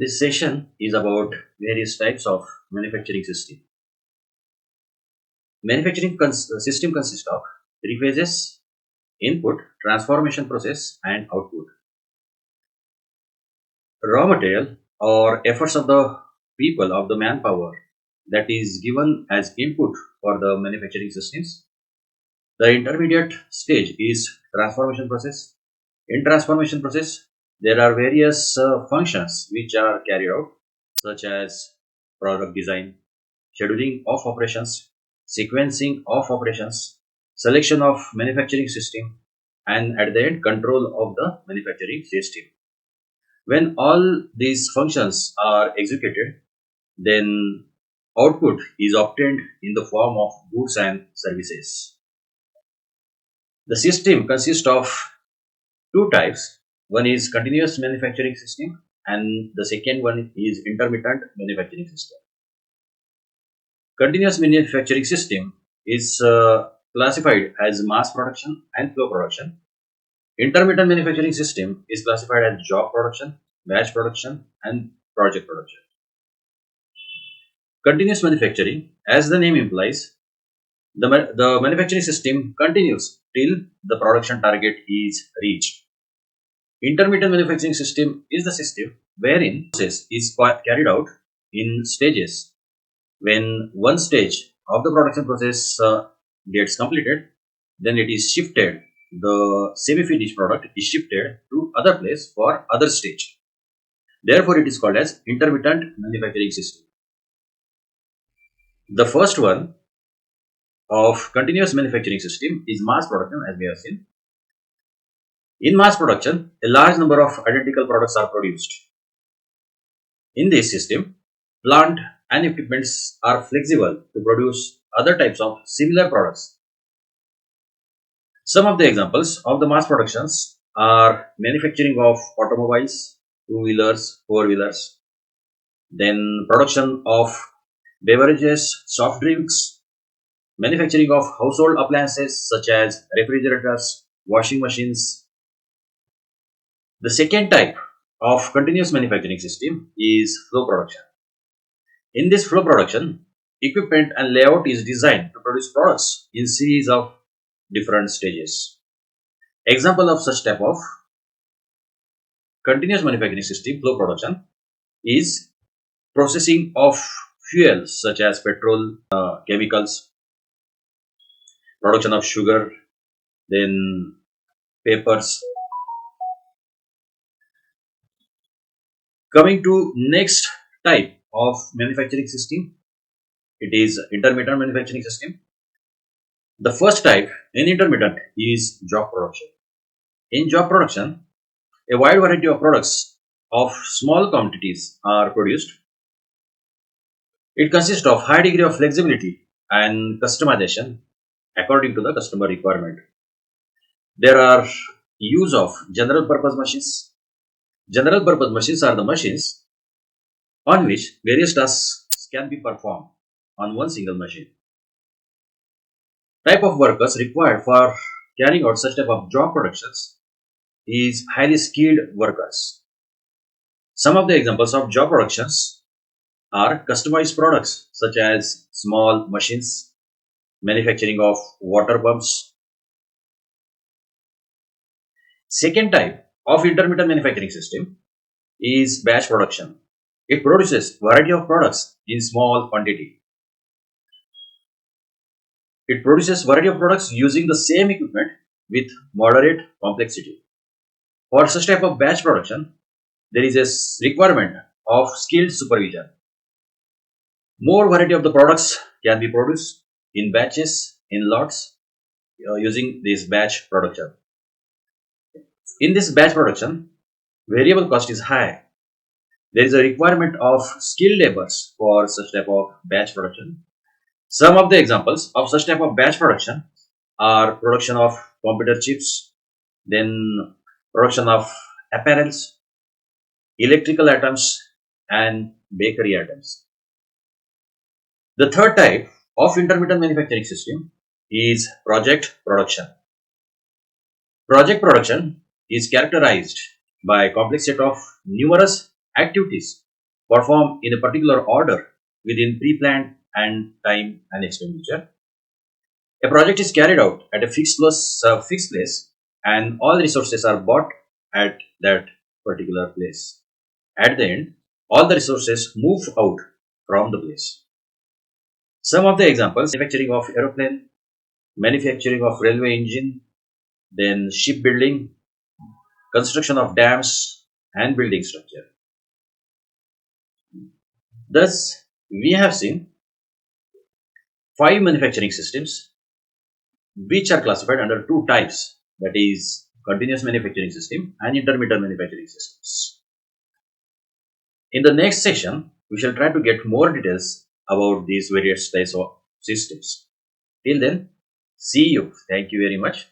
This session is about various types of manufacturing system. System consists of three phases: input, transformation process, and output. Raw material or efforts of the people of the manpower that is given as input for the manufacturing systems. The intermediate stage is transformation process. In transformation process, there are various functions which are carried out, such as product design, scheduling of operations, sequencing of operations, selection of manufacturing system, and at the end, control of the manufacturing system. When all these functions are executed, then output is obtained in the form of goods and services. The system consists of two types. One is continuous manufacturing system and the second one is intermittent manufacturing system. Continuous manufacturing system is classified as mass production and flow production. Intermittent manufacturing system is classified as job production, batch production, and project production. Continuous manufacturing, as the name implies, the manufacturing system continues till the production target is reached. Intermittent manufacturing system is the system wherein process is carried out in stages. When one stage of the production process gets completed, then it is shifted. The semi-finished product is shifted to other place for other stage. Therefore, it is called as intermittent manufacturing system. The first one of continuous manufacturing system is mass production, as we have seen. In mass production, a large number of identical products are produced. In this system, plant and equipments are flexible to produce other types of similar products. Some of the examples of the mass productions are manufacturing of automobiles, two-wheelers, four-wheelers, then production of beverages, soft drinks, manufacturing of household appliances such as refrigerators, washing machines. The second type of continuous manufacturing system is flow production. In this flow production, equipment and layout is designed to produce products in series of different stages. Example of such type of continuous manufacturing system flow production is processing of fuels such as petrol, chemicals, production of sugar, then papers. Coming to next type of manufacturing system, it is intermittent manufacturing system. The first type in intermittent is job production. In job production, a wide variety of products of small quantities are produced. It consists of high degree of flexibility and customization according to the customer requirement. There are use of general purpose machines. General purpose machines are the machines on which various tasks can be performed on one single machine. Type of workers required for carrying out such type of job productions is highly skilled workers. Some of the examples of job productions are customized products such as small machines, manufacturing of water pumps. Second type of intermittent manufacturing system is batch production. It produces variety of products in small quantity. It produces variety of products using the same equipment with moderate complexity. For such type of batch production, there is a requirement of skilled supervision. More variety of the products can be produced in batches, in lots, using this batch production. In this batch production, variable cost is high. There is a requirement of skilled laborers for such type of batch production. Some of the examples of such type of batch production are production of computer chips, then production of apparels, electrical items, and bakery items. The third type of intermittent manufacturing system is project production. Project production is characterized by a complex set of numerous activities perform in a particular order within pre-planned and time and expenditure. A project is carried out at a fixed place, and all resources are bought at that particular place. At the end, all the resources move out from the place. Some of the examples: manufacturing of aeroplane, manufacturing of railway engine, then shipbuilding, construction of dams, and building structure. Thus, we have seen five manufacturing systems which are classified under two types, that is continuous manufacturing system and intermittent manufacturing systems. In the next session, we shall try to get more details about these various types of systems. Till then, see you. Thank you very much.